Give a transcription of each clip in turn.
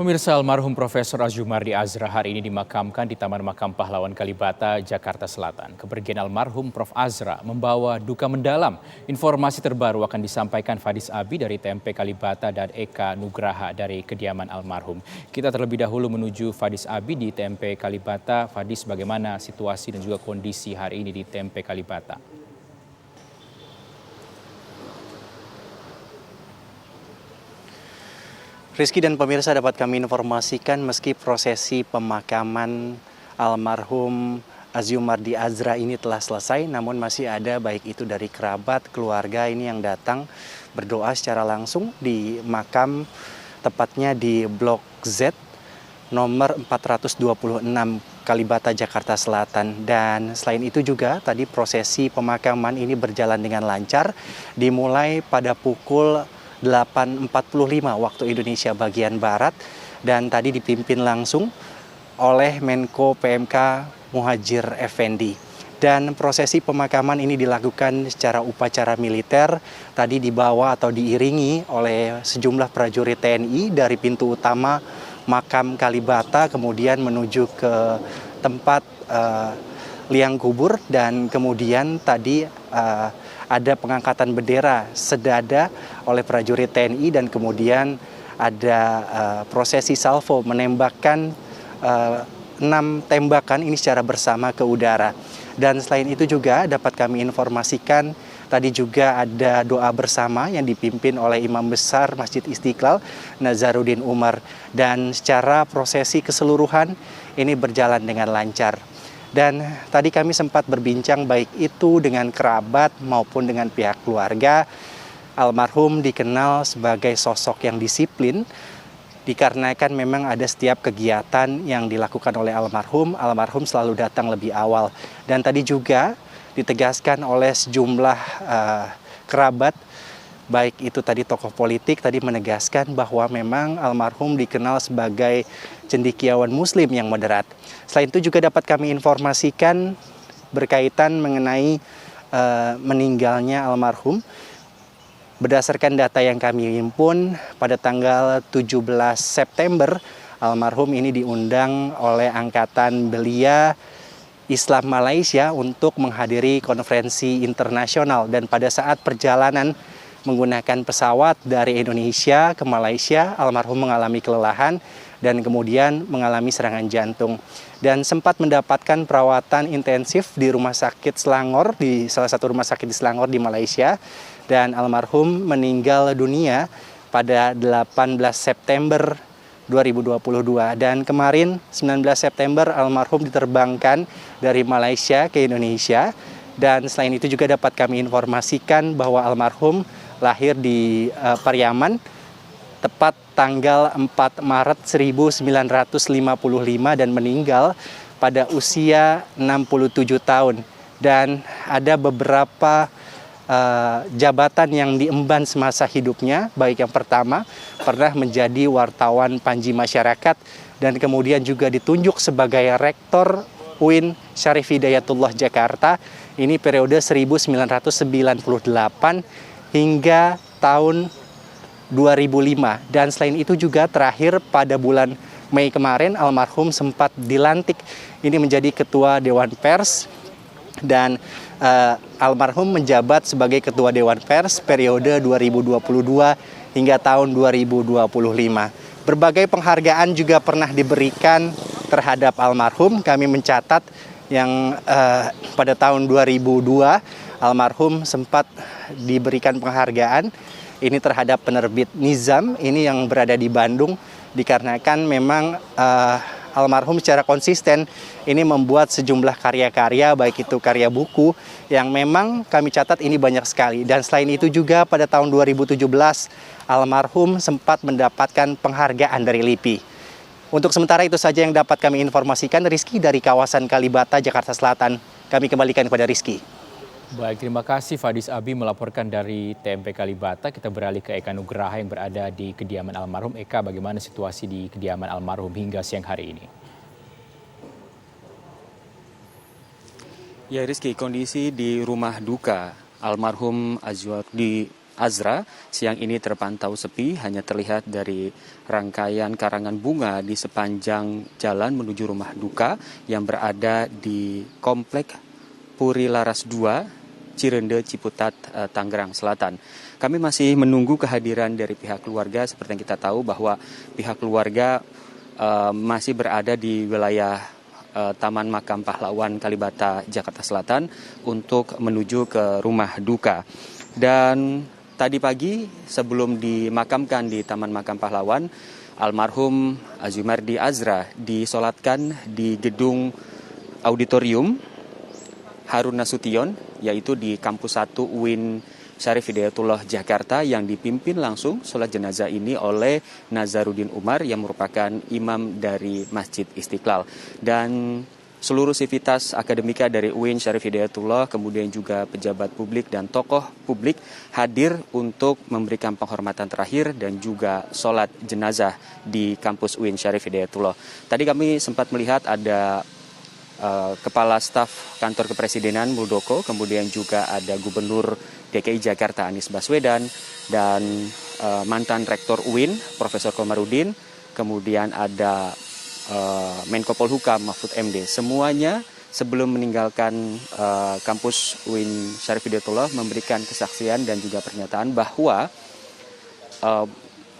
Pemirsa, almarhum Profesor Azumardi Azra hari ini dimakamkan di Taman Makam Pahlawan Kalibata, Jakarta Selatan. Kepergian almarhum Prof. Azra membawa duka mendalam. Informasi terbaru akan disampaikan Fadis Abi dari TMP Kalibata dan Eka Nugraha dari kediaman almarhum. Kita terlebih dahulu menuju Fadis Abi di TMP Kalibata. Fadis, bagaimana situasi dan juga kondisi hari ini di TMP Kalibata? Rizky dan pemirsa, dapat kami informasikan meski prosesi pemakaman almarhum Azumardi Azra ini telah selesai, namun masih ada baik itu dari kerabat, keluarga ini yang datang berdoa secara langsung di makam, tepatnya di Blok Z nomor 426 Kalibata, Jakarta Selatan. Dan selain itu juga tadi prosesi pemakaman ini berjalan dengan lancar, dimulai pada pukul 8.45 waktu Indonesia bagian Barat, dan tadi dipimpin langsung oleh Menko PMK Muhadjir Effendi. Dan prosesi pemakaman ini dilakukan secara upacara militer, tadi dibawa atau diiringi oleh sejumlah prajurit TNI dari pintu utama makam Kalibata, kemudian menuju ke tempat liang kubur, dan kemudian tadi ada pengangkatan bendera sedada oleh prajurit TNI, dan kemudian ada prosesi salvo menembakkan 6 tembakan ini secara bersama ke udara. Dan selain itu juga dapat kami informasikan tadi juga ada doa bersama yang dipimpin oleh Imam Besar Masjid Istiqlal Nazaruddin Umar, dan secara prosesi keseluruhan ini berjalan dengan lancar. Dan tadi kami sempat berbincang baik itu dengan kerabat maupun dengan pihak keluarga. Almarhum dikenal sebagai sosok yang disiplin, dikarenakan memang ada setiap kegiatan yang dilakukan oleh almarhum selalu datang lebih awal. Dan tadi juga ditegaskan oleh sejumlah kerabat, baik itu tadi tokoh politik, tadi menegaskan bahwa memang almarhum dikenal sebagai cendekiawan muslim yang moderat. Selain itu juga dapat kami informasikan berkaitan mengenai meninggalnya almarhum. Berdasarkan data yang kami himpun, pada tanggal 17 September, almarhum ini diundang oleh Angkatan Belia Islam Malaysia untuk menghadiri konferensi internasional. Dan pada saat perjalanan menggunakan pesawat dari Indonesia ke Malaysia, almarhum mengalami kelelahan dan kemudian mengalami serangan jantung, dan sempat mendapatkan perawatan intensif di rumah sakit Selangor, di salah satu rumah sakit di Selangor di Malaysia, dan almarhum meninggal dunia pada 18 September 2022. Dan kemarin 19 September almarhum diterbangkan dari Malaysia ke Indonesia. Dan selain itu juga dapat kami informasikan bahwa almarhum lahir di Pariaman tepat tanggal 4 Maret 1955 dan meninggal pada usia 67 tahun. Dan ada beberapa jabatan yang diemban semasa hidupnya, baik yang pertama pernah menjadi wartawan Panji Masyarakat, dan kemudian juga ditunjuk sebagai Rektor UIN Syarif Hidayatullah Jakarta, ini periode 1998 hingga tahun 2005. Dan selain itu juga terakhir pada bulan Mei kemarin almarhum sempat dilantik ini menjadi Ketua Dewan Pers, dan almarhum menjabat sebagai Ketua Dewan Pers periode 2022 hingga tahun 2025. Berbagai penghargaan juga pernah diberikan terhadap almarhum. Kami mencatat yang pada tahun 2002 almarhum sempat diberikan penghargaan ini terhadap penerbit Nizam ini yang berada di Bandung, dikarenakan memang almarhum secara konsisten ini membuat sejumlah karya-karya, baik itu karya buku yang memang kami catat ini banyak sekali. Dan selain itu juga pada tahun 2017 almarhum sempat mendapatkan penghargaan dari LIPI. Untuk sementara itu saja yang dapat kami informasikan. Rizky dari kawasan Kalibata, Jakarta Selatan. Kami kembalikan kepada Rizky. Baik, terima kasih Fadis Abi melaporkan dari TMP Kalibata. Kita beralih ke Eka Nugraha yang berada di kediaman almarhum. Eka, bagaimana situasi di kediaman almarhum hingga siang hari ini? Ya Rizky, kondisi di rumah duka almarhum Azumardi Azra siang ini terpantau sepi, hanya terlihat dari rangkaian karangan bunga di sepanjang jalan menuju rumah duka yang berada di Komplek Puri Laras 2, Cirende, Ciputat, Tangerang Selatan. Kami masih menunggu kehadiran dari pihak keluarga. Seperti yang kita tahu bahwa pihak keluarga masih berada di wilayah Taman Makam Pahlawan Kalibata, Jakarta Selatan untuk menuju ke rumah duka. Dan tadi pagi sebelum dimakamkan di Taman Makam Pahlawan, almarhum Azumardi Azra disolatkan di gedung auditorium Harun Nasution, yaitu di Kampus 1 UIN Syarif Hidayatullah Jakarta, yang dipimpin langsung sholat jenazah ini oleh Nazaruddin Umar yang merupakan imam dari Masjid Istiqlal. Dan seluruh sivitas akademika dari UIN Syarif Hidayatullah, kemudian juga pejabat publik dan tokoh publik hadir untuk memberikan penghormatan terakhir dan juga sholat jenazah di kampus UIN Syarif Hidayatullah. Tadi kami sempat melihat ada Kepala Staf Kantor Kepresidenan Muldoko, kemudian juga ada Gubernur DKI Jakarta Anies Baswedan, dan mantan Rektor UIN Profesor Komarudin, kemudian ada Menko Polhukam Mahfud MD. Semuanya sebelum meninggalkan kampus UIN Syarif Hidayatullah memberikan kesaksian dan juga pernyataan bahwa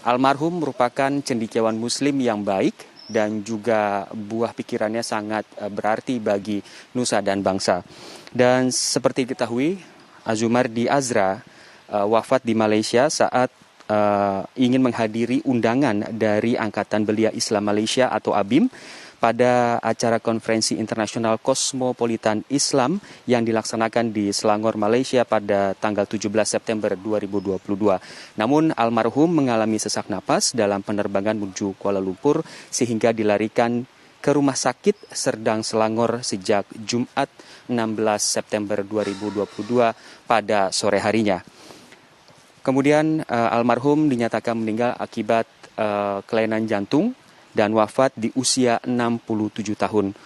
almarhum merupakan cendekiawan Muslim yang baik dan juga buah pikirannya sangat berarti bagi nusa dan bangsa. Dan seperti diketahui, Azumardi Azra wafat di Malaysia saat ingin menghadiri undangan dari Angkatan Belia Islam Malaysia atau ABIM pada acara konferensi internasional Kosmopolitan Islam yang dilaksanakan di Selangor, Malaysia pada tanggal 17 September 2022. Namun almarhum mengalami sesak napas dalam penerbangan menuju Kuala Lumpur sehingga dilarikan ke Rumah Sakit Serdang Selangor sejak Jumat 16 September 2022 pada sore harinya. Kemudian almarhum dinyatakan meninggal akibat kelainan jantung dan wafat di usia 67 tahun.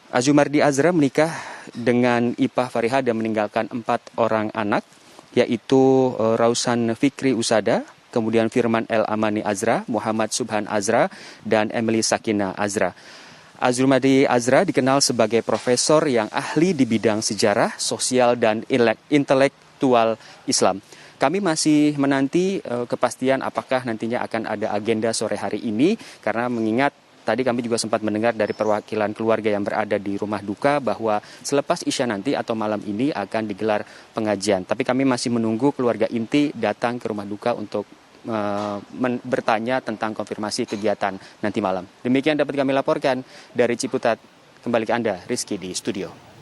Azumardi Azra menikah dengan Ipah Fariha dan meninggalkan 4 orang anak, yaitu Rausan Fikri Usada, kemudian Firman El Amani Azra, Muhammad Subhan Azra, dan Emily Sakina Azra. Azumardi Azra dikenal sebagai profesor yang ahli di bidang sejarah, sosial, dan intelektual Islam. Kami masih menanti kepastian apakah nantinya akan ada agenda sore hari ini, karena mengingat tadi kami juga sempat mendengar dari perwakilan keluarga yang berada di rumah duka bahwa selepas Isya nanti atau malam ini akan digelar pengajian. Tapi kami masih menunggu keluarga inti datang ke rumah duka untuk bertanya tentang konfirmasi kegiatan nanti malam. Demikian dapat kami laporkan dari Ciputat. Kembali ke Anda, Rizky di studio.